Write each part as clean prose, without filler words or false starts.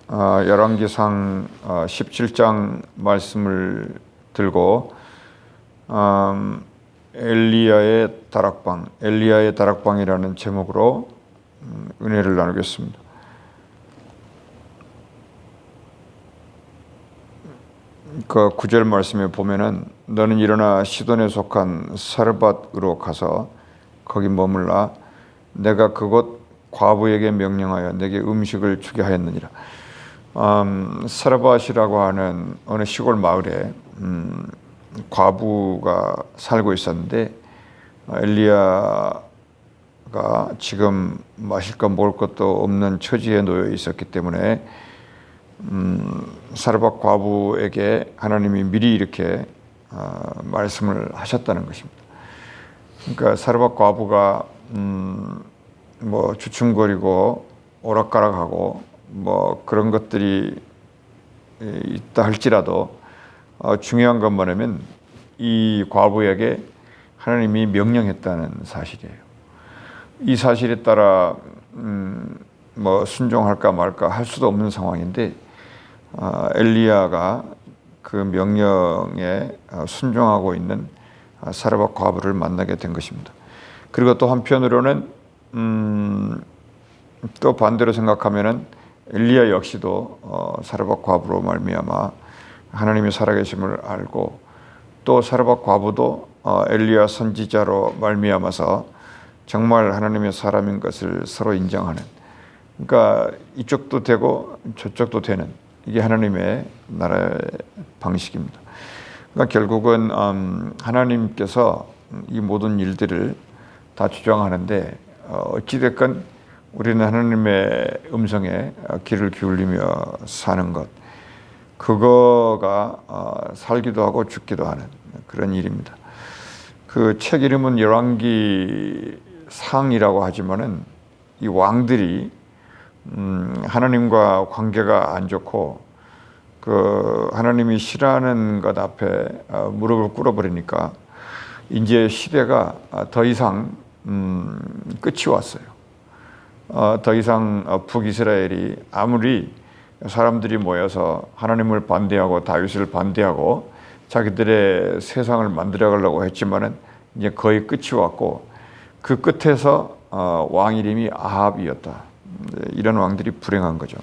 열왕기상 17장 말씀을 들고 엘리야의 다락방이라는 제목으로 은혜를 나누겠습니다. 그 9절 말씀에 보면은 너는 일어나 시돈에 속한 사르밧으로 가서 거기 머물라. 내가 그곳 과부에게 명령하여 내게 음식을 주게 하였느니라. 사르밧이라고 하는 어느 시골 마을에 과부가 살고 있었는데 엘리야가 지금 마실 것 먹을 것도 없는 처지에 놓여 있었기 때문에 사르밧 과부에게 하나님이 미리 이렇게 말씀을 하셨다는 것입니다. 그러니까 사르밧 과부가 뭐 주춤거리고 오락가락하고 뭐 그런 것들이 있다 할지라도 중요한 건 뭐냐면 이 과부에게 하나님이 명령했다는 사실이에요. 이 사실에 따라 뭐 순종할까 말까 할 수도 없는 상황인데 엘리야가 그 명령에 순종하고 있는 사르밧 과부를 만나게 된 것입니다. 그리고 또 한편으로는 또 반대로 생각하면은 엘리야 역시도 사르밧 과부로 말미암아 하나님의 살아계심을 알고 또 사르밧 과부도 엘리야 선지자로 말미암아서 정말 하나님의 사람인 것을 서로 인정하는, 그러니까 이쪽도 되고 저쪽도 되는, 이게 하나님의 나라의 방식입니다. 그러니까 결국은 하나님께서 이 모든 일들을 다 주장하는데 어찌됐건 우리는 하나님의 음성에 귀를 기울이며 사는 것, 그거가 살기도 하고 죽기도 하는 그런 일입니다. 그 책 이름은 열왕기상이라고 하지만은 이 왕들이 하나님과 관계가 안 좋고 그 하나님이 싫어하는 것 앞에 무릎을 꿇어버리니까 이제 시대가 더 이상 끝이 왔어요. 더 이상 북이스라엘이 아무리 사람들이 모여서 하나님을 반대하고 다윗을 반대하고 자기들의 세상을 만들어가려고 했지만은 이제 거의 끝이 왔고 그 끝에서 왕 이름이 아합이었다. 이런 왕들이 불행한 거죠.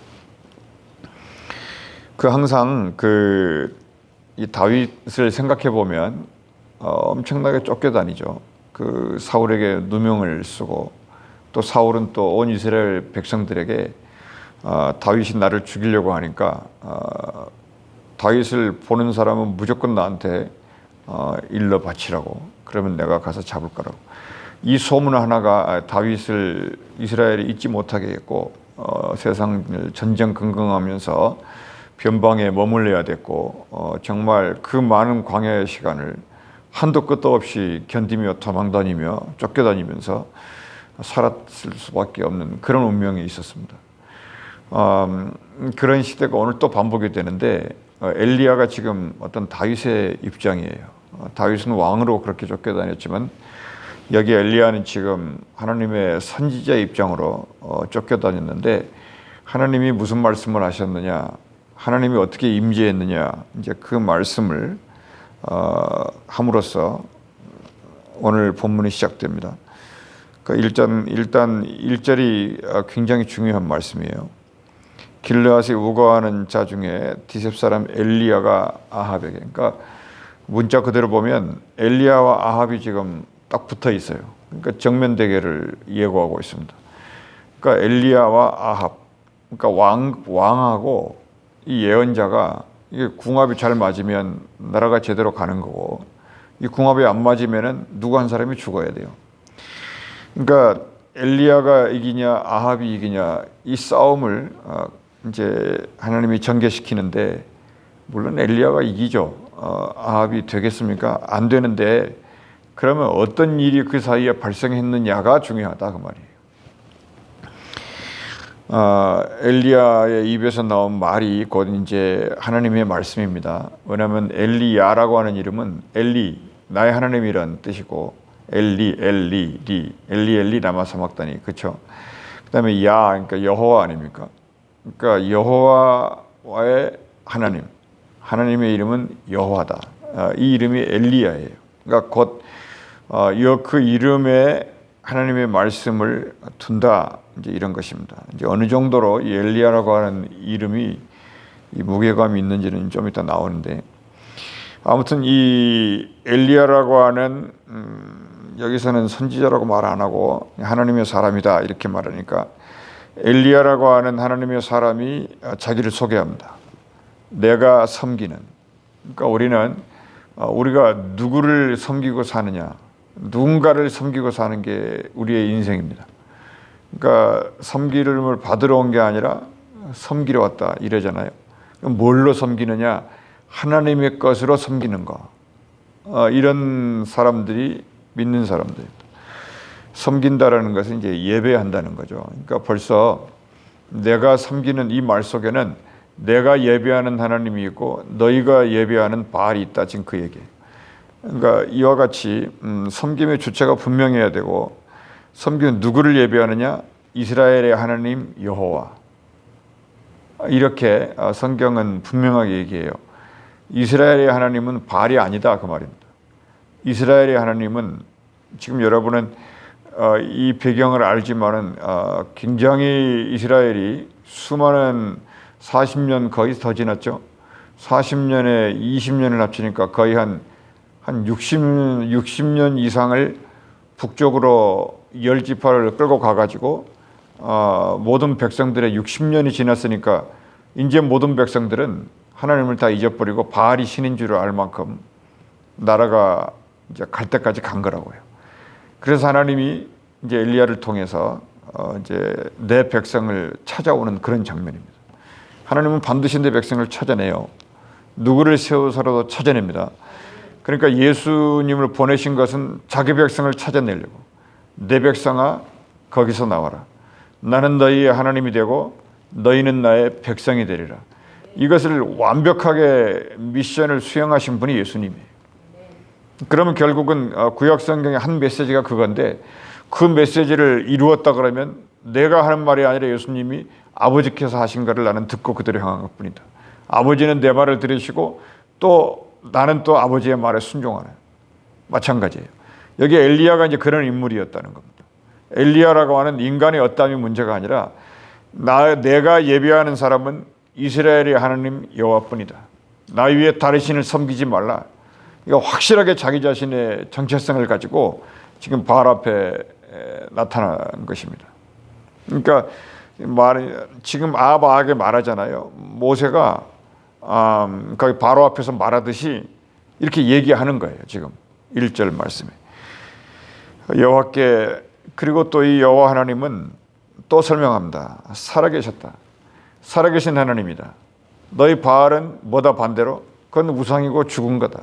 항상 이 다윗을 생각해 보면 엄청나게 쫓겨다니죠. 그 사울에게 누명을 쓰고 또 사울은 또 온 이스라엘 백성들에게 다윗이 나를 죽이려고 하니까 다윗을 보는 사람은 무조건 나한테 일러 바치라고, 그러면 내가 가서 잡을 거라고. 이 소문 하나가 다윗을 이스라엘이 잊지 못하게 했고 세상을 전전긍긍하면서 변방에 머물러야 됐고 정말 그 많은 광야의 시간을 한도 끝도 없이 견디며 도망다니며 쫓겨다니면서 살았을 수밖에 없는 그런 운명이 있었습니다. 그런 시대가 오늘 또 반복이 되는데 엘리야가 지금 어떤 다윗의 입장이에요. 다윗은 왕으로 그렇게 쫓겨다녔지만 여기 엘리야는 지금 하나님의 선지자 입장으로 쫓겨다녔는데 하나님이 무슨 말씀을 하셨느냐, 하나님이 어떻게 임재했느냐, 이제 그 말씀을 함으로써 오늘 본문이 시작됩니다. 일단 1절이 굉장히 중요한 말씀이에요. 길르앗에 우거하는 자 중에 디셉 사람 엘리야가 아합에게, 그러니까 문자 그대로 보면 엘리야와 아합이 지금 딱 붙어 있어요. 그러니까 정면 대결을 예고하고 있습니다. 그러니까 엘리야와 아합, 그러니까 왕하고 이 예언자가 이게 궁합이 잘 맞으면 나라가 제대로 가는 거고, 이 궁합이 안 맞으면은 누구 한 사람이 죽어야 돼요. 그러니까 엘리야가 이기냐 아합이 이기냐, 이 싸움을 이제 하나님이 전개시키는데 물론 엘리야가 이기죠. 아합이 되겠습니까? 안 되는데 그러면 어떤 일이 그 사이에 발생했느냐가 중요하다 그 말이에요. 엘리야의 입에서 나온 말이 곧 이제 하나님의 말씀입니다. 왜냐하면 엘리야라고 하는 이름은 엘리, 나의 하나님이란 뜻이고 엘리 라마 사막다니, 그렇죠? 그다음에 야, 그러니까 여호와 아닙니까? 그러니까 여호와의 하나님, 하나님의 이름은 여호와다. 이 이름이 엘리야예요. 그러니까 곧 그 이름에 하나님의 말씀을 둔다, 이제 이런 것입니다. 이제 어느 정도로 이 엘리야라고 하는 이름이 이 무게감이 있는지는 좀 이따 나오는데, 아무튼 이 엘리야라고 하는 여기서는 선지자라고 말 안 하고 하나님의 사람이다 이렇게 말하니까, 엘리야라고 하는 하나님의 사람이 자기를 소개합니다. 내가 섬기는. 그러니까 우리는 우리가 누구를 섬기고 사느냐, 누군가를 섬기고 사는 게 우리의 인생입니다. 그러니까 섬기름을 받으러 온 게 아니라 섬기러 왔다 이러잖아요. 뭘로 섬기느냐? 하나님의 것으로 섬기는 거. 이런 사람들이 믿는 사람들입니다. 섬긴다라는 것은 이제 예배한다는 거죠. 그러니까 벌써 내가 섬기는 이 말 속에는 내가 예배하는 하나님이 있고 너희가 예배하는 바알이 있다, 지금 그 얘기예요. 그러니까 이와 같이 섬김의 주체가 분명해야 되고, 섬기는 누구를 예배하느냐? 이스라엘의 하나님 여호와. 이렇게 성경은 분명하게 얘기해요. 이스라엘의 하나님은 바알이 아니다, 그 말입니다. 이스라엘의 하나님은, 지금 여러분은 이 배경을 알지만은 굉장히 이스라엘이 수많은 40년 거의 더 지났죠. 40년에 20년을 합치니까 거의 한 60년 이상을 북쪽으로 열 지파를 끌고 가가지고 모든 백성들의 60년이 지났으니까 이제 모든 백성들은 하나님을 다 잊어버리고 바알이 신인 줄 알 만큼 나라가 이제 갈 때까지 간 거라고요. 그래서 하나님이 이제 엘리야를 통해서 이제 내 백성을 찾아오는 그런 장면입니다. 하나님은 반드시 내 백성을 찾아내요. 누구를 세워서라도 찾아냅니다. 그러니까 예수님을 보내신 것은 자기 백성을 찾아내려고. 내 백성아, 거기서 나와라. 나는 너희의 하나님이 되고 너희는 나의 백성이 되리라. 이것을 완벽하게 미션을 수행하신 분이 예수님이에요. 그러면 결국은 구약 성경의 한 메시지가 그건데, 그 메시지를 이루었다 그러면 내가 하는 말이 아니라 예수님이 아버지께서 하신 것을 나는 듣고 그대로 행한 것뿐이다. 아버지는 내 말을 들으시고 또 나는 또 아버지의 말에 순종하는, 마찬가지예요. 여기 엘리야가 이제 그런 인물이었다는 겁니다. 엘리야라고 하는 인간의 어떠함이 문제가 아니라 내가 예배하는 사람은 이스라엘의 하나님 여호와뿐이다. 나 위에 다른 신을 섬기지 말라. 이거 확실하게 자기 자신의 정체성을 가지고 지금 바알 앞에 나타난 것입니다. 그러니까 지금 아합에게 말하잖아요. 모세가 거기 바로 앞에서 말하듯이 이렇게 얘기하는 거예요. 지금 1절 말씀에 여호와께, 그리고 또 이 여호와 하나님은 또 설명합니다. 살아계셨다. 살아계신 하나님이다. 너희 바알은 뭐다 반대로? 그건 우상이고 죽은 거다.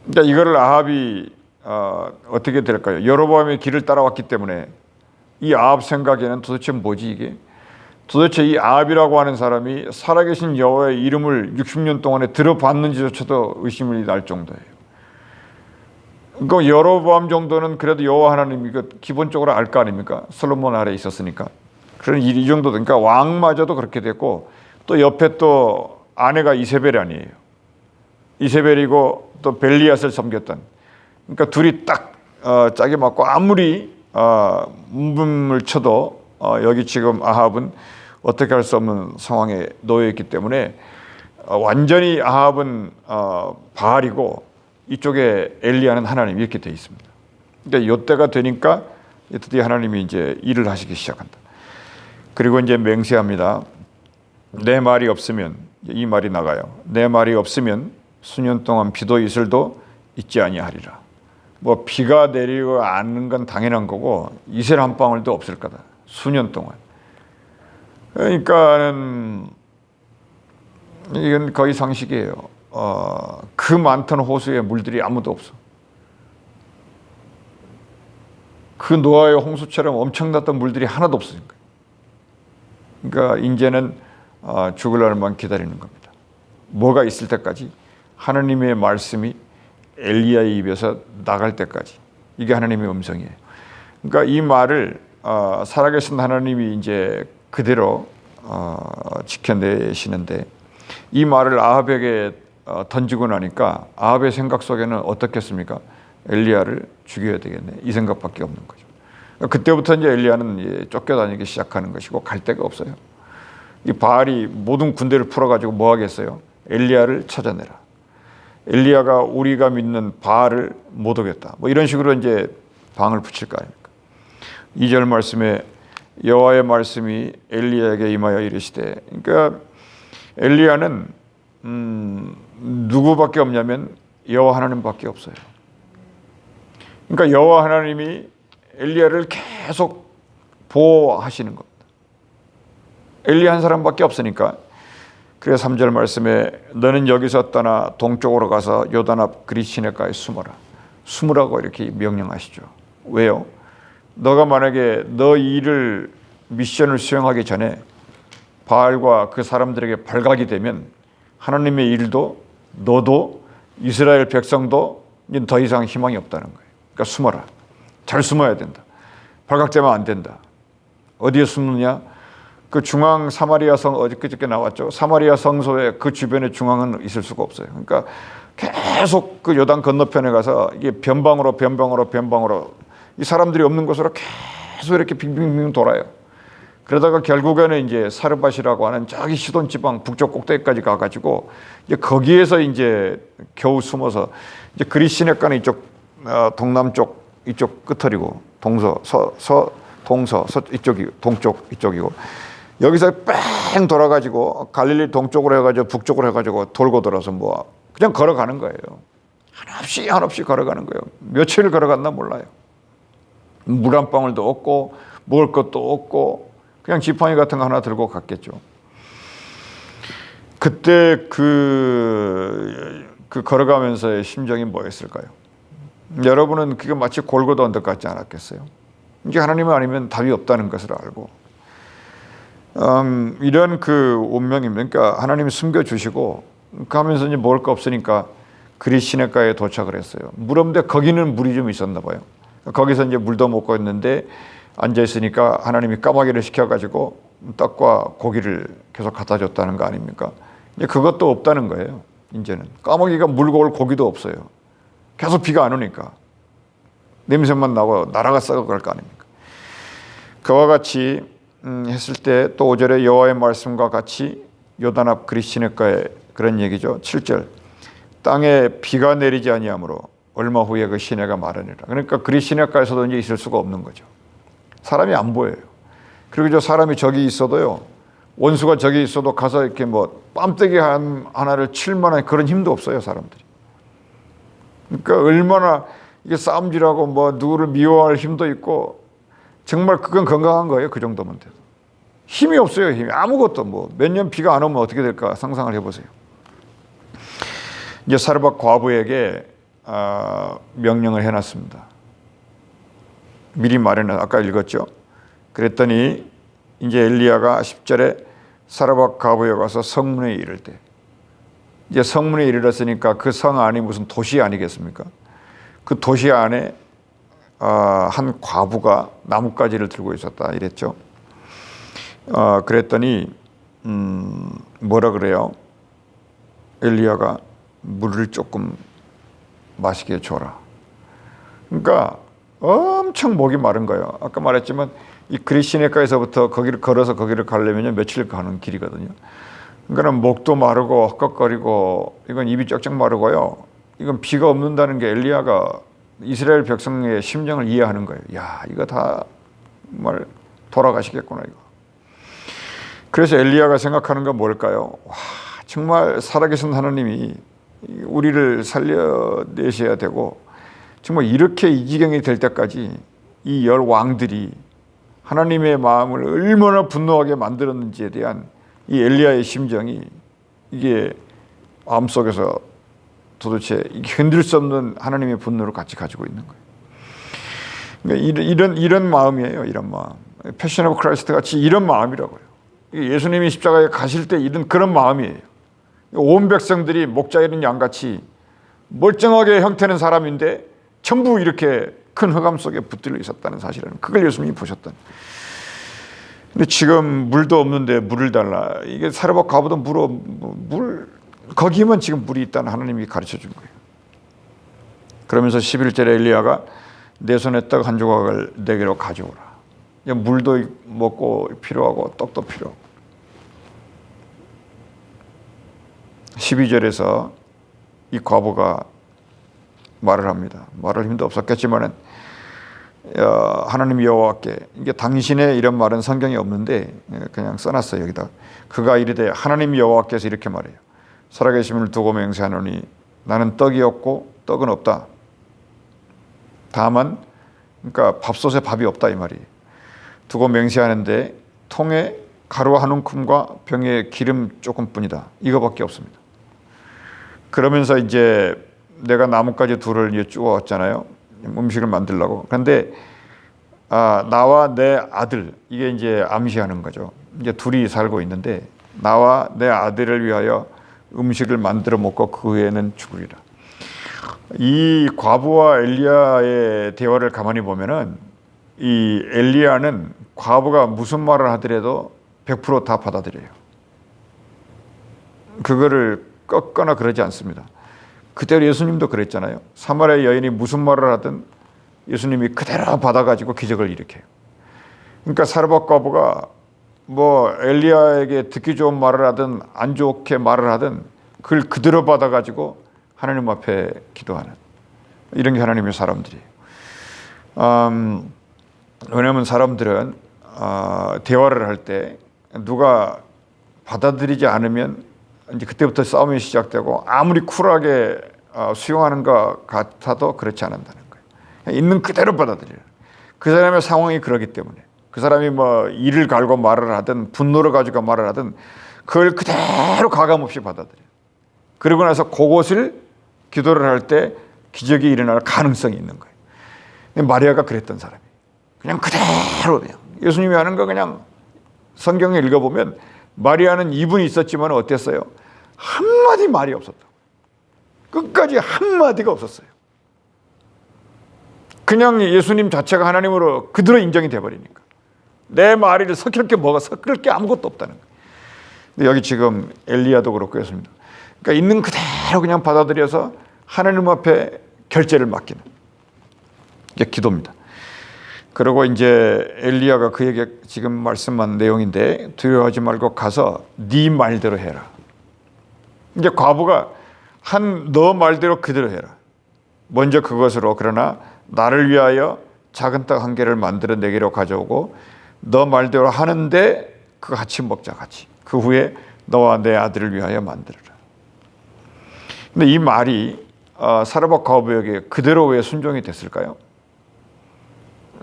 그러니까 이거를 아합이 어떻게 될까요? 여로보암의 길을 따라왔기 때문에 이 아합 생각에는 도대체 뭐지 이게? 도대체 이 아합이라고 하는 사람이 살아계신 여호와의 이름을 60년 동안에 들어봤는지조차도 의심이 날 정도예요. 그러니까 여로보암 정도는 그래도 여호와 하나님이 기본적으로 알 거 아닙니까? 솔로몬 아래에 있었으니까. 그런 이 정도, 그러니까 왕마저도 그렇게 됐고, 또 옆에 또 아내가 이세벨이 아니에요. 이세벨이고 또 벨리앗을 섬겼던. 그러니까 둘이 딱 짝이 맞고, 아무리 문금을 쳐도 여기 지금 아합은 어떻게 할 수 없는 상황에 놓여 있기 때문에 완전히 아합은 바알이고 이쪽에 엘리야는 하나님, 이렇게 되어 있습니다. 그러니까 이때가 되니까 드디어 하나님이 이제 일을 하시기 시작한다. 그리고 이제 맹세합니다. 내 말이 없으면, 이 말이 나가요. 내 말이 없으면 수년 동안 비도 이슬도 있지 아니하리라. 뭐 비가 내리고 않는 건 당연한 거고 이슬 한 방울도 없을 거다. 수년 동안. 그러니까는 이건 거의 상식이에요. 그 많던 호수에 물들이 아무도 없어. 그 노아의 홍수처럼 엄청났던 물들이 하나도 없어진 거예요. 그러니까 이제는 죽을 날만 기다리는 겁니다. 뭐가 있을 때까지, 하나님의 말씀이 엘리야의 입에서 나갈 때까지. 이게 하나님의 음성이에요. 그러니까 이 말을 살아계신 하나님이 이제 그대로 지켜내시는데 이 말을 아합에게 던지고 나니까 아합의 생각 속에는 어떻겠습니까? 엘리야를 죽여야 되겠네. 이 생각밖에 없는 거죠. 그때부터 이제 엘리야는 쫓겨다니기 시작하는 것이고 갈 데가 없어요. 이 바알이 모든 군대를 풀어가지고 뭐 하겠어요? 엘리야를 찾아내라. 엘리야가 우리가 믿는 바알을 못 오겠다. 뭐 이런 식으로 이제 방을 붙일 거 아닙니까? 2절 말씀에 여호와의 말씀이 엘리야에게 임하여 이르시되, 그러니까 엘리야는 누구밖에 없냐면 여호와 하나님밖에 없어요. 그러니까 여호와 하나님이 엘리야를 계속 보호하시는 겁니다. 엘리야 한 사람밖에 없으니까. 그래서 3절 말씀에 너는 여기서 떠나 동쪽으로 가서 요단 앞 그릿시내가에 숨어라. 숨으라고 이렇게 명령하시죠. 왜요? 너가 만약에 너 일을 미션을 수행하기 전에 바알과 그 사람들에게 발각이 되면 하나님의 일도 너도 이스라엘 백성도 더 이상 희망이 없다는 거예요. 그러니까 숨어라. 잘 숨어야 된다. 발각되면 안 된다. 어디에 숨느냐? 그 중앙 사마리아 성, 어저께 나왔죠. 사마리아 성소의 그 주변에 중앙은 있을 수가 없어요. 그러니까 계속 그 요단 건너편에 가서 이게 변방으로 이 사람들이 없는 곳으로 계속 이렇게 빙빙빙 돌아요. 그러다가 결국에는 이제 사르밧이라고 하는 저기 시돈 지방 북쪽 꼭대기까지 가가지고 이제 거기에서 이제 겨우 숨어서 이제 그릿시내가는 이쪽 동남쪽 이쪽 끝털이고 동서 이쪽이 동쪽 이쪽이고 여기서 뺑 돌아가지고 갈릴리 동쪽으로 해가지고 북쪽으로 해가지고 돌고 돌아서 뭐 그냥 걸어가는 거예요. 한없이 걸어가는 거예요. 며칠 걸어갔나 몰라요. 물 한 방울도 없고 먹을 것도 없고 그냥 지팡이 같은 거 하나 들고 갔겠죠. 그때 그 걸어가면서의 심정이 뭐였을까요? 여러분은 그게 마치 골고다 언덕 같지 않았겠어요? 이제 하나님 아니면 답이 없다는 것을 알고 이런 그 운명입니다. 그러니까 하나님이 숨겨주시고 가면서 이제 먹을 거 없으니까 그릿시내가에 도착을 했어요. 물 없는데 거기는 물이 좀 있었나 봐요. 거기서 이제 물도 먹고 있는데 앉아 있으니까 하나님이 까마귀를 시켜가지고 떡과 고기를 계속 갖다 줬다는 거 아닙니까? 이제 그것도 없다는 거예요. 이제는 까마귀가 물고 올 고기도 없어요. 계속 비가 안 오니까 냄새만 나고 나라가 썩어 갈 거 아닙니까? 그와 같이 했을 때 또 5절에 여호와의 말씀과 같이 요단 앞 그릿시내가에 그런 얘기죠. 7절 땅에 비가 내리지 아니하므로 얼마 후에 그 시내가 마르니라. 그러니까 그릿시내가에서도 이제 있을 수가 없는 거죠. 사람이 안 보여요. 그리고 저 사람이 저기 있어도요, 원수가 저기 있어도 가서 이렇게 뭐 뺨때기 하나를 칠 만한 그런 힘도 없어요, 사람들이. 그러니까 얼마나 이게 싸움질하고 뭐 누구를 미워할 힘도 있고 정말 그건 건강한 거예요. 그 정도면 돼도. 힘이 없어요. 힘이. 아무것도 뭐 몇 년 비가 안 오면 어떻게 될까 상상을 해보세요. 이제 사르밧 과부에게 명령을 해놨습니다. 미리 말해놔. 아까 읽었죠. 그랬더니 이제 엘리야가 10절에 사르밧 과부에 가서 성문에 이를 때, 이제 성문에 이르렀으니까 그 성 안이 무슨 도시 아니겠습니까? 그 도시 안에 한 과부가 나뭇가지를 들고 있었다 이랬죠. 그랬더니 뭐라 그래요? 엘리야가 물을 조금 마시게 줘라. 그러니까 엄청 목이 마른 거예요. 아까 말했지만 이 그릿시내가에서부터 거기를 걸어서 거기를 가려면 며칠 가는 길이거든요. 그러니까 목도 마르고 헛걱거리고 이건 입이 쩍쩍 마르고요. 이건 비가 없는다는 게 엘리야가 이스라엘 백성의 심정을 이해하는 거예요. 야, 이거 다 정말 돌아가시겠구나 이거. 그래서 엘리야가 생각하는 건 뭘까요? 와, 정말 살아계신 하나님이 우리를 살려내셔야 되고 정말 이렇게 이 지경이 될 때까지 이 열 왕들이 하나님의 마음을 얼마나 분노하게 만들었는지에 대한 이 엘리야의 심정이 이게 마음속에서 도대체 흔들 수 없는 하나님의 분노를 같이 가지고 있는 거예요. 그러니까 이런 마음이에요. 이런 마음. 패션 오브 크라이스트 같이 이런 마음이라고요. 예수님이 십자가에 가실 때 이런 그런 마음이에요. 온 백성들이 목자 잃은 양같이 멀쩡하게 형태는 사람인데 전부 이렇게 큰 흑암 속에 붙들려 있었다는 사실은 그걸 예수님이 보셨던. 근데 지금 물도 없는데 물을 달라. 이게 사르밧 과부도 물 거기만 지금 물이 있다는 하나님이 가르쳐 준 거예요. 그러면서 11절에 엘리야가 내 손에 떡 한 조각을 내게로 가져오라. 물도 먹고 필요하고 떡도 필요하고. 12절에서 이 과부가 말을 합니다. 말할 힘도 없었겠지만은 하나님 여호와께, 이게 당신의 이런 말은 성경에 없는데 그냥 써놨어요 여기다. 그가 이르되 하나님 여호와께서 이렇게 말해요. 살아계심을 두고 맹세하노니 나는 떡이 없고 떡은 없다. 다만 그러니까 밥솥에 밥이 없다 이 말이에요. 두고 맹세하는데 통에 가루 한 움큼과 병에 기름 조금뿐이다. 이거밖에 없습니다. 그러면서 이제 내가 나뭇가지 둘을 주웠잖아요. 음식을 만들려고. 그런데 나와 내 아들, 이게 이제 암시하는 거죠. 이제 둘이 살고 있는데 나와 내 아들을 위하여 음식을 만들어 먹고 그 후에는 죽으리라. 이 과부와 엘리야의 대화를 가만히 보면은 이 엘리야는 과부가 무슨 말을 하더라도 100% 다 받아들여요. 그거를 꺾거나 그러지 않습니다. 그때 예수님도 그랬잖아요. 사마리아 여인이 무슨 말을 하든 예수님이 그대로 받아가지고 기적을 일으켜요. 그러니까 사르밧 과부가 뭐 엘리야에게 듣기 좋은 말을 하든 안 좋게 말을 하든 그걸 그대로 받아가지고 하나님 앞에 기도하는 이런 게 하나님의 사람들이에요. 왜냐하면 사람들은 대화를 할 때 누가 받아들이지 않으면 이제 그때부터 싸움이 시작되고 아무리 쿨하게 수용하는 것 같아도 그렇지 않는다는 거예요. 있는 그대로 받아들여요. 그 사람의 상황이 그러기 때문에 그 사람이 뭐 이를 갈고 말을 하든 분노를 가지고 말을 하든 그걸 그대로 가감없이 받아들여요. 그러고 나서 그것을 기도를 할 때 기적이 일어날 가능성이 있는 거예요. 마리아가 그랬던 사람이에요. 그냥 그대로 그냥 예수님이 하는 거 그냥 성경에 읽어보면 마리아는 이분이 있었지만 어땠어요? 한마디 말이 없었다. 끝까지 한마디가 없었어요. 그냥 예수님 자체가 하나님으로 그대로 인정이 돼버리니까 내 말을 섞일 게 아무것도 없다는 거예요. 근데 여기 지금 엘리야도 그렇고 했습니다. 그러니까 있는 그대로 그냥 받아들여서 하나님 앞에 결제를 맡기는 이게 기도입니다. 그리고 이제 엘리야가 그에게 지금 말씀한 내용인데 두려워하지 말고 가서 네 말대로 해라. 이제 과부가 한 너 말대로 그대로 해라. 먼저 그것으로 그러나 나를 위하여 작은 떡 한 개를 만들어 내게로 가져오고 너 말대로 하는데 그 같이 먹자 같이. 그 후에 너와 내 아들을 위하여 만들어라. 근데 이 말이 사르밧 과부에게 그대로 왜 순종이 됐을까요?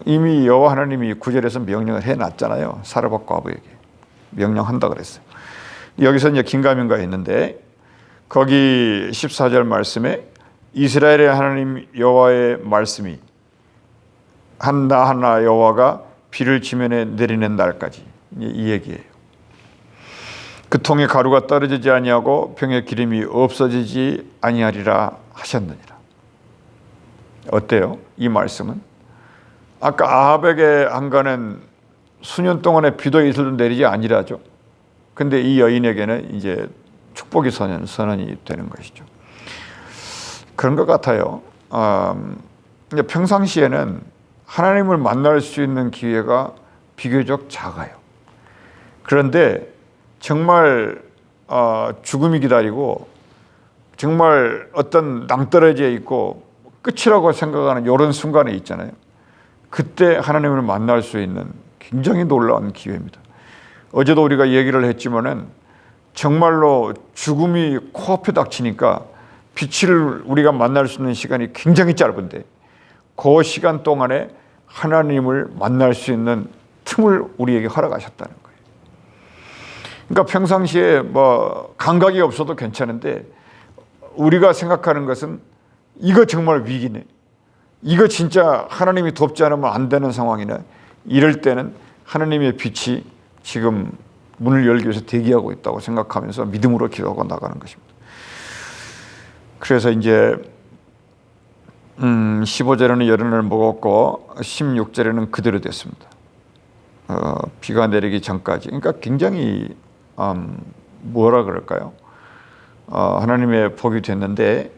이미 여호와 하나님이 9절에서 명령을 해놨잖아요. 사르밧 과부에게 명령한다 그랬어요. 여기서 이제 긴가민가 했는데 거기 14절 말씀에 이스라엘의 하나님 여호와의 말씀이 하나 여호와가 비를 지면에 내리는 날까지 이 얘기예요. 그 통에 가루가 떨어지지 아니하고 병에 기름이 없어지지 아니하리라 하셨느니라. 어때요? 이 말씀은 아까 아합에게 한 거는 수년 동안의 비도 이슬도 내리지 아니라죠. 근데 이 여인에게는 이제 축복이 선언이 되는 것이죠. 그런 것 같아요. 평상시에는 하나님을 만날 수 있는 기회가 비교적 작아요. 그런데 정말 죽음이 기다리고 정말 어떤 낭떠러지에 있고 끝이라고 생각하는 이런 순간에 있잖아요. 그때 하나님을 만날 수 있는 굉장히 놀라운 기회입니다. 어제도 우리가 얘기를 했지만은 정말로 죽음이 코앞에 닥치니까 빛을 우리가 만날 수 있는 시간이 굉장히 짧은데 그 시간 동안에 하나님을 만날 수 있는 틈을 우리에게 허락하셨다는 거예요. 그러니까 평상시에 뭐 감각이 없어도 괜찮은데 우리가 생각하는 것은 이거 정말 위기네. 이거 진짜 하나님이 돕지 않으면 안 되는 상황이네. 이럴 때는 하나님의 빛이 지금 문을 열기 위해서 대기하고 있다고 생각하면서 믿음으로 기도하고 나가는 것입니다. 그래서 이제 15절에는 열흔을 먹었고 16절에는 그대로 됐습니다. 비가 내리기 전까지, 그러니까 굉장히 뭐라 그럴까요? 하나님의 복이 됐는데,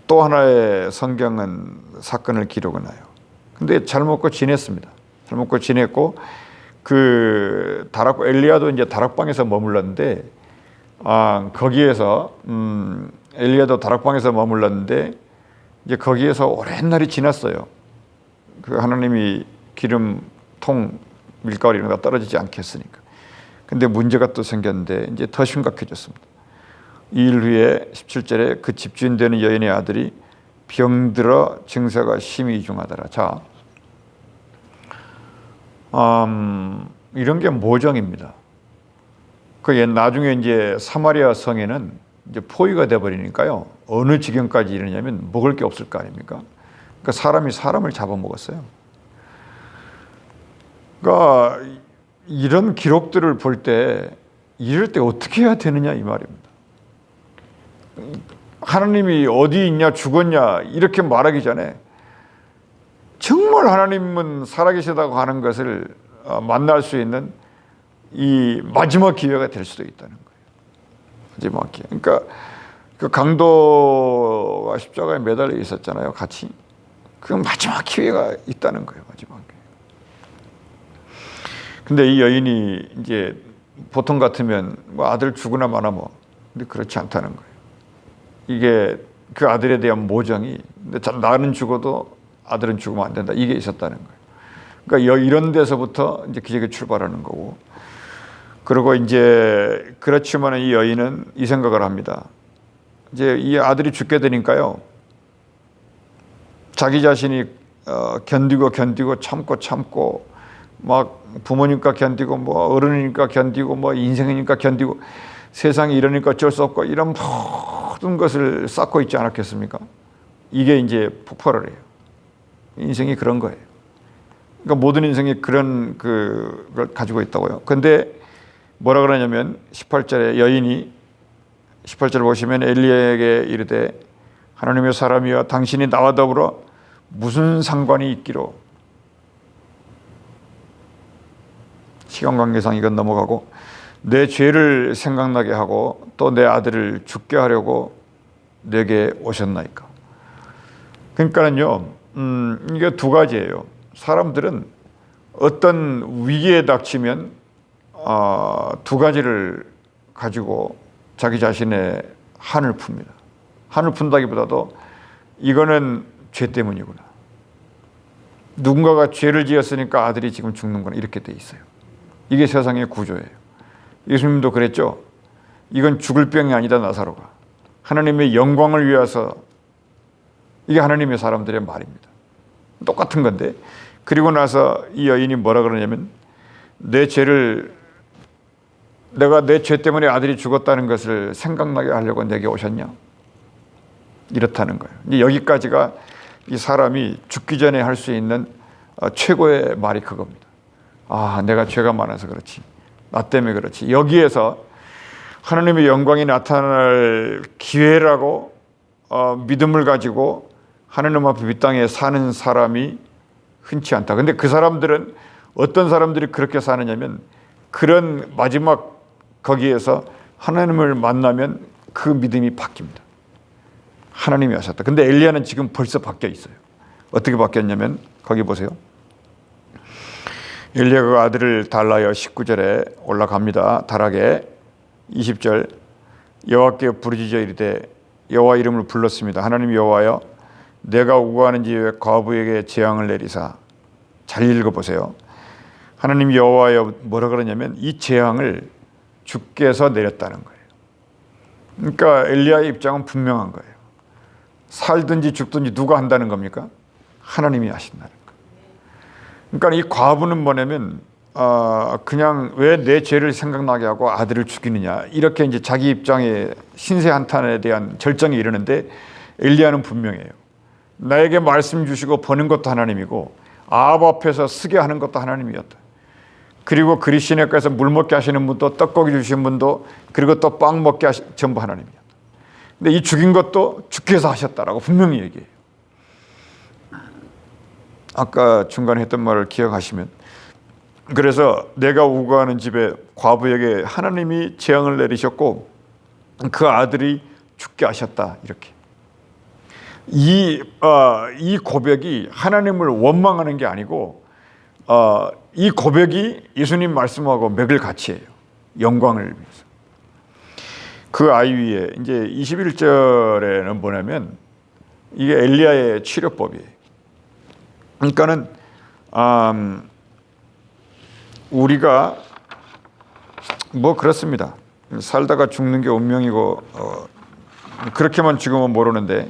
또 하나의 성경은 사건을 기록을 해요. 근데 잘 먹고 지냈습니다. 잘 먹고 지냈고, 엘리야도 이제 다락방에서 머물렀는데, 거기에서 엘리야도 다락방에서 머물렀는데, 이제 거기에서 오랜 날이 지났어요. 그 하나님이 기름통 밀가루 이런 거 떨어지지 않겠으니까. 근데 문제가 또 생겼는데 이제 더 심각해졌습니다. 2일 후에 17절에 그 집주인 되는 여인의 아들이 병들어 증세가 심히 이중하더라. 자, 이런 게 모정입니다. 나중에 이제 사마리아 성에는 이제 포위가 돼버리니까요. 어느 지경까지 이르냐면 먹을 게 없을 거 아닙니까? 그러니까 사람이 사람을 잡아먹었어요. 그러니까 이런 기록들을 볼 때 이럴 때 어떻게 해야 되느냐 이 말입니다. 하나님이 어디 있냐 죽었냐 이렇게 말하기 전에 정말 하나님은 살아계시다고 하는 것을 만날 수 있는 이 마지막 기회가 될 수도 있다는 거예요. 마지막 기회. 그러니까 그 강도가 십자가에 매달려 있었잖아요, 같이. 그 마지막 기회가 있다는 거예요, 마지막 기회. 근데 이 여인이 이제 보통 같으면 뭐 아들 죽으나 마나 뭐, 근데 그렇지 않다는 거예요. 이게 그 아들에 대한 모정이, 근데 나는 죽어도 아들은 죽으면 안 된다, 이게 있었다는 거예요. 그러니까 이런 데서부터 이제 기적이 출발하는 거고. 그리고 이제 그렇지만 이 여인은 이 생각을 합니다. 이제 이 아들이 죽게 되니까요, 자기 자신이 견디고 참고 막 부모니까 견디고 뭐 어른이니까 견디고 뭐 인생이니까 견디고 세상이 이러니까 어쩔 수 없고 이런 모든 것을 쌓고 있지 않았겠습니까? 이게 이제 폭발을 해요. 인생이 그런 거예요. 그러니까 모든 인생이 그런 그걸 가지고 있다고요. 근데 뭐라 그러냐면 18절에 여인이 18절 보시면 엘리야에게 이르되 하나님의 사람이여 당신이 나와 더불어 무슨 상관이 있기로. 시간 관계상 이건 넘어가고, 내 죄를 생각나게 하고 또 내 아들을 죽게 하려고 내게 오셨나이까. 그러니까는요, 이게 두 가지예요. 사람들은 어떤 위기에 닥치면 두 가지를 가지고 자기 자신의 한을 풉니다. 한을 푼다기보다도 이거는 죄 때문이구나. 누군가가 죄를 지었으니까 아들이 지금 죽는구나. 이렇게 돼 있어요. 이게 세상의 구조예요. 예수님도 그랬죠. 이건 죽을 병이 아니다, 나사로가. 하나님의 영광을 위해서. 이게 하나님의 사람들의 말입니다. 똑같은 건데. 그리고 나서 이 여인이 뭐라 그러냐면 내가 내 죄 때문에 아들이 죽었다는 것을 생각나게 하려고 내게 오셨냐? 이렇다는 거예요. 이제 여기까지가 이 사람이 죽기 전에 할 수 있는 최고의 말이 그겁니다. 내가 죄가 많아서 그렇지. 나 때문에 그렇지. 여기에서 하나님의 영광이 나타날 기회라고 믿음을 가지고 하나님 앞에 이 땅에 사는 사람이 흔치 않다. 근데 그 사람들은 어떤 사람들이 그렇게 사느냐면 그런 마지막 거기에서 하나님을 만나면 그 믿음이 바뀝니다. 하나님이 하셨다. 근데 엘리야는 지금 벌써 바뀌어 있어요. 어떻게 바뀌었냐면 거기 보세요. 엘리야가 아들을 달라여 19절에 올라갑니다. 다락에 20절 여호와께 부르짖어 이르되 여호와 이름을 불렀습니다. 하나님 여호와여 내가 우고하는 집에 과부에게 재앙을 내리사. 잘 읽어보세요. 하나님 여호와여 뭐라 그러냐면 이 재앙을 주께서 내렸다는 거예요. 그러니까 엘리야의 입장은 분명한 거예요. 살든지 죽든지 누가 한다는 겁니까? 하나님이 하신다는 거예요. 그러니까 이 과부는 뭐냐면 그냥 왜 내 죄를 생각나게 하고 아들을 죽이느냐 이렇게 이제 자기 입장에 신세 한탄에 대한 절정에 이르는데 엘리야는 분명해요. 나에게 말씀 주시고 버는 것도 하나님이고 아합 앞에서 쓰게 하는 것도 하나님이었다. 그리고 그리시네가에서 물 먹게 하시는 분도 떡고기 주신 분도 그리고 또 빵 먹게 하신 전부 하나님이었다. 근데 이 죽인 것도 주께서 하셨다라고 분명히 얘기해요. 아까 중간에 했던 말을 기억하시면, 그래서 내가 우거하는 집에 과부에게 하나님이 재앙을 내리셨고 그 아들이 죽게 하셨다. 이렇게 이 고백이 하나님을 원망하는 게 아니고 이 고백이 예수님 말씀하고 맥을 같이 해요. 영광을 위해서. 그 아이 위에 이제 21절에는 뭐냐면 이게 엘리야의 치료법이에요. 그러니까는 우리가 뭐 그렇습니다. 살다가 죽는 게 운명이고 그렇게만 지금은 모르는데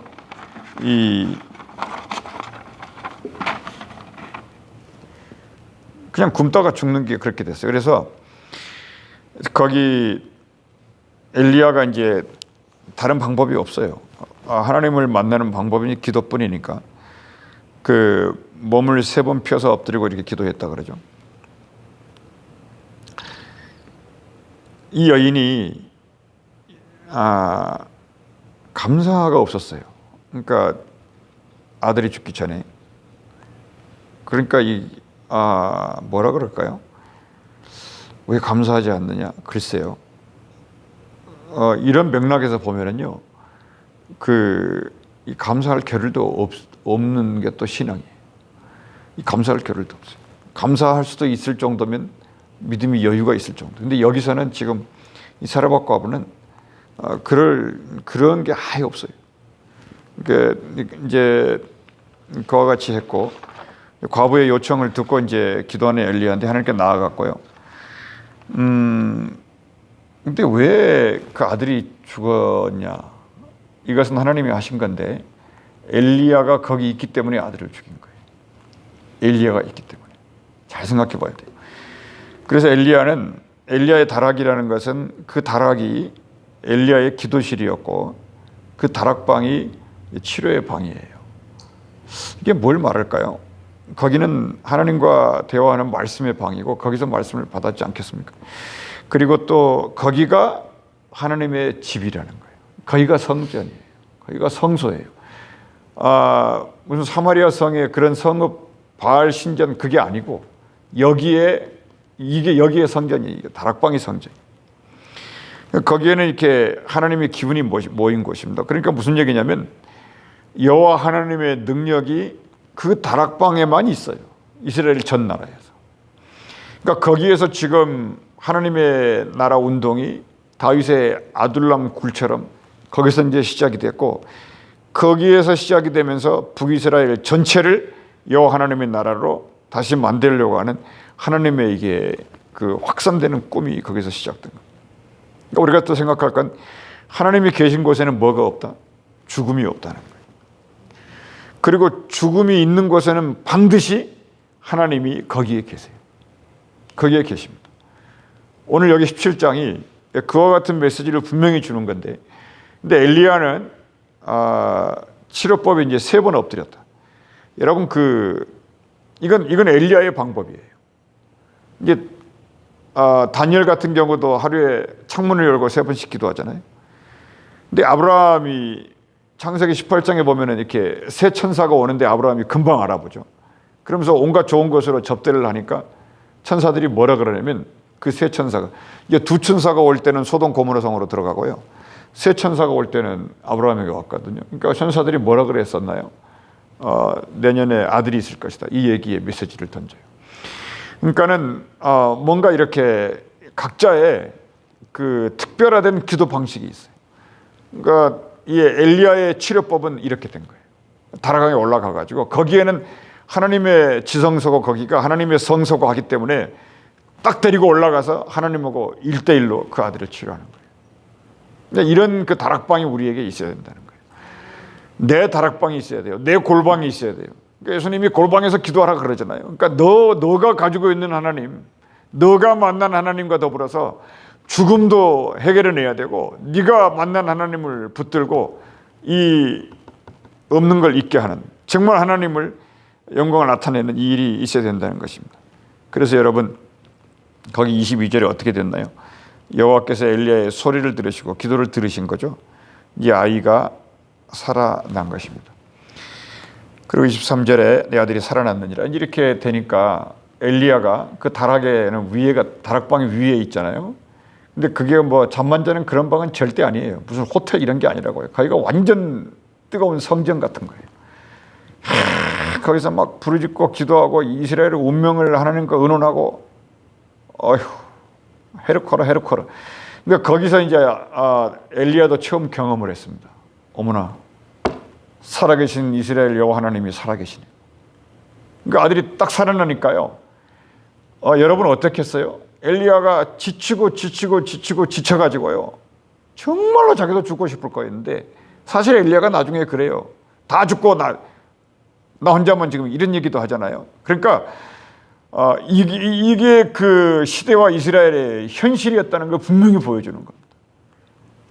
그냥 굶다가 죽는 게 그렇게 됐어요. 그래서 거기 엘리야가 이제 다른 방법이 없어요. 하나님을 만나는 방법이 기도뿐이니까 그 몸을 3번 펴서 엎드리고 이렇게 기도했다 그러죠. 이 여인이 감사가 없었어요. 그러니까 아들이 죽기 전에. 그러니까 뭐라 그럴까요? 왜 감사하지 않느냐? 글쎄요. 이런 맥락에서 보면은요, 이 감사할 겨를도 없는 게 또 신앙이에요. 이 감사할 겨를도 없어요. 감사할 수도 있을 정도면 믿음이 여유가 있을 정도. 근데 여기서는 지금 이 사라밧 과부는 그런 게 아예 없어요. 그러니까 이제 그와 같이 했고 과부의 요청을 듣고 이제 기도하는 엘리야한테 하나님께 나아갔고요. 근데 왜 그 아들이 죽었냐? 이것은 하나님이 하신 건데 엘리야가 거기 있기 때문에 아들을 죽인 거예요. 엘리야가 있기 때문에. 잘 생각해 봐야 돼요. 그래서 엘리야의 다락이라는 것은 그 다락이 엘리야의 기도실이었고 그 다락방이 치료의 방이에요. 이게 뭘 말할까요? 거기는 하나님과 대화하는 말씀의 방이고 거기서 말씀을 받았지 않겠습니까? 그리고 또 거기가 하나님의 집이라는 거예요. 거기가 성전이에요. 거기가 성소예요. 무슨 사마리아 성의 그런 성읍 바알 신전 그게 아니고 여기에 성전이에요. 다락방이 성전. 거기에는 이렇게 하나님의 기운이 모인 곳입니다. 그러니까 무슨 얘기냐면 여호와 하나님의 능력이 그 다락방에만 있어요. 이스라엘 전 나라에서. 그러니까 거기에서 지금 하나님의 나라 운동이 다윗의 아둘람 굴처럼 거기서 이제 시작이 됐고 거기에서 시작이 되면서 북이스라엘 전체를 여호와 하나님의 나라로 다시 만들려고 하는 하나님의 이게 그 확산되는 꿈이 거기서 시작된 거예요. 그러니까 우리가 또 생각할 건 하나님이 계신 곳에는 뭐가 없다? 죽음이 없다는 거예요. 그리고 죽음이 있는 곳에는 반드시 하나님이 거기에 계세요. 거기에 계십니다. 오늘 여기 17장이 그와 같은 메시지를 분명히 주는 건데, 근데 엘리야는 치료법에 이제 3번 엎드렸다. 여러분 이건 엘리야의 방법이에요. 이제 다니엘 같은 경우도 하루에 창문을 열고 3번씩 기도하잖아요. 근데 아브라함이 창세기 18장에 보면은 이렇게 새 천사가 오는데 아브라함이 금방 알아보죠. 그러면서 온갖 좋은 것으로 접대를 하니까 천사들이 뭐라 그러냐면 그 새 천사가 이제 2 천사가 올 때는 소돔 고모라 성으로 들어가고요. 새 천사가 올 때는 아브라함에게 왔거든요. 그러니까 천사들이 뭐라 그랬었나요? 내년에 아들이 있을 것이다. 이 얘기에 메시지를 던져요. 그러니까는 뭔가 이렇게 각자의 그 특별화된 기도 방식이 있어요. 그러니까 이 엘리야의 치료법은 이렇게 된 거예요. 다락강에 올라가 가지고 거기에는 하나님의 지성소고 거기가 하나님의 성소고 하기 때문에 딱 데리고 올라가서 하나님하고 1대1로 그 아들을 치료하는 거예요. 이런 그 다락방이 우리에게 있어야 된다는 거예요. 내 다락방이 있어야 돼요. 내 골방이 있어야 돼요. 그러니까 예수님이 골방에서 기도하라 그러잖아요. 그러니까 너가 가지고 있는 하나님, 너가 만난 하나님과 더불어서 죽음도 해결해내야 되고 네가 만난 하나님을 붙들고 이 없는 걸 있게 하는 정말 하나님을 영광을 나타내는 이 일이 있어야 된다는 것입니다. 그래서 여러분 거기 22절에 어떻게 됐나요? 여호와께서 엘리야의 소리를 들으시고 기도를 들으신 거죠. 이 아이가 살아난 것입니다. 그리고 23절에 내 아들이 살아났느니라. 이렇게 되니까 엘리야가 그 다락에는 위에가 다락방이 위에 있잖아요. 근데 그게 뭐 잠만 자는 그런 방은 절대 아니에요. 무슨 호텔 이런 게 아니라고요. 거기가 완전 뜨거운 성전 같은 거예요. 거기서 막 부르짖고 기도하고 이스라엘의 운명을 하나님과 의논하고 어휴 헤르코라 헤르코라. 그러니까 거기서 이제 엘리야도 처음 경험을 했습니다. 어머나 살아계신 이스라엘 여호와 하나님이 살아계시네. 그러니까 아들이 딱 살아나니까요. 여러분 어떻겠어요? 엘리야가 지치고 지쳐가지고요. 정말로 자기도 죽고 싶을 거였는데 사실 엘리야가 나중에 그래요. 다 죽고 나 혼자만 지금 이런 얘기도 하잖아요. 그러니까 이게 그 시대와 이스라엘의 현실이었다는 걸 분명히 보여주는 겁니다.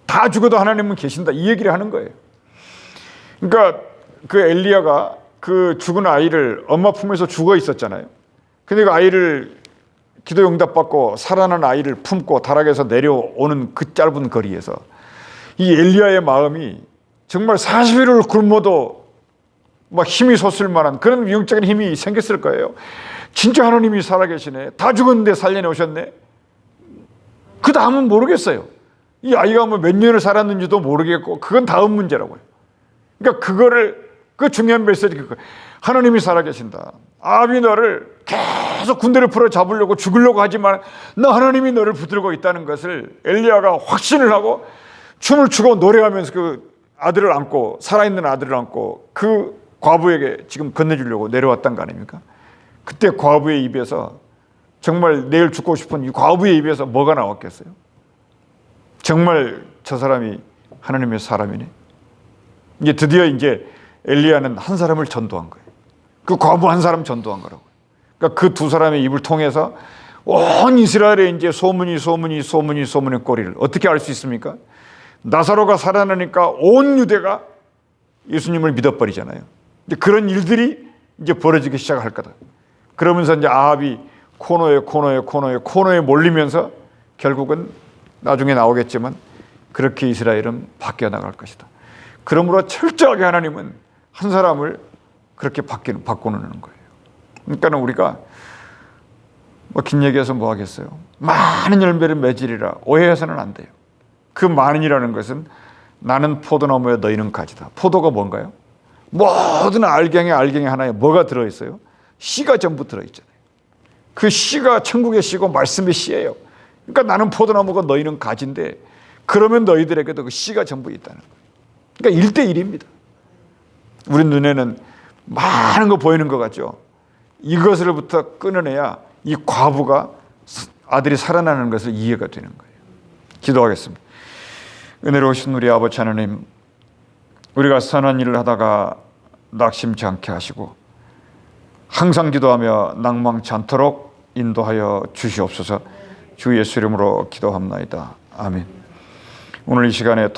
다 죽어도 하나님은 계신다 이 얘기를 하는 거예요. 그러니까 그 엘리야가 그 죽은 아이를 엄마 품에서 죽어 있었잖아요. 근데 그 아이를 기도 응답받고 살아난 아이를 품고 다락에서 내려오는 그 짧은 거리에서 이 엘리야의 마음이 정말 40일을 굶어도 막 힘이 솟을 만한 그런 영적인 힘이 생겼을 거예요. 진짜 하나님이 살아계시네. 다 죽었는데 살려내오셨네. 그 다음은 모르겠어요. 이 아이가 뭐 몇 년을 살았는지도 모르겠고 그건 다음 문제라고요. 그러니까 그 중요한 메시지 하나님이 살아계신다. 아합이 너를 계속 군대를 풀어 잡으려고 죽으려고 하지만 너 하나님이 너를 붙들고 있다는 것을 엘리야가 확신을 하고 춤을 추고 노래하면서 그 아들을 안고 살아있는 아들을 안고 그 과부에게 지금 건네주려고 내려왔던 거 아닙니까? 그때 과부의 입에서 정말 내일 죽고 싶은 이 과부의 입에서 뭐가 나왔겠어요? 정말 저 사람이 하나님의 사람이네. 이제 드디어 이제 엘리야는 한 사람을 전도한 거예요. 그 과부 한 사람 전도한 거라고. 그러니까 그 두 사람의 입을 통해서 온 이스라엘의 이제 소문의 꼬리를 어떻게 알 수 있습니까? 나사로가 살아나니까 온 유대가 예수님을 믿어버리잖아요. 이제 그런 일들이 이제 벌어지기 시작할 거다. 그러면서 이제 아합이 코너에 몰리면서 결국은 나중에 나오겠지만 그렇게 이스라엘은 바뀌어 나갈 것이다. 그러므로 철저하게 하나님은 한 사람을 그렇게 바꾸는 거예요. 그러니까 우리가 뭐 긴 얘기해서 뭐 하겠어요. 많은 열매를 맺으리라 오해해서는 안 돼요. 그 많은이라는 것은 나는 포도나무에 너희는 가지다. 포도가 뭔가요? 모든 알갱이 하나에 뭐가 들어있어요? 씨가 전부 들어있잖아요. 그 씨가 천국의 씨고 말씀의 씨예요. 그러니까 나는 포도나무가 너희는 가지인데 그러면 너희들에게도 그 씨가 전부 있다는 거예요. 그러니까 1대1입니다. 우리 눈에는 많은 거 보이는 것 같죠. 이것으로부터 끊어내야 이 과부가 아들이 살아나는 것을 이해가 되는 거예요. 기도하겠습니다. 은혜로우신 우리 아버지 하나님, 우리가 선한 일을 하다가 낙심치 않게 하시고 항상 기도하며 낭망치 않도록 인도하여 주시옵소서. 주 예수 이름으로 기도합나이다. 아멘. 오늘 이 시간에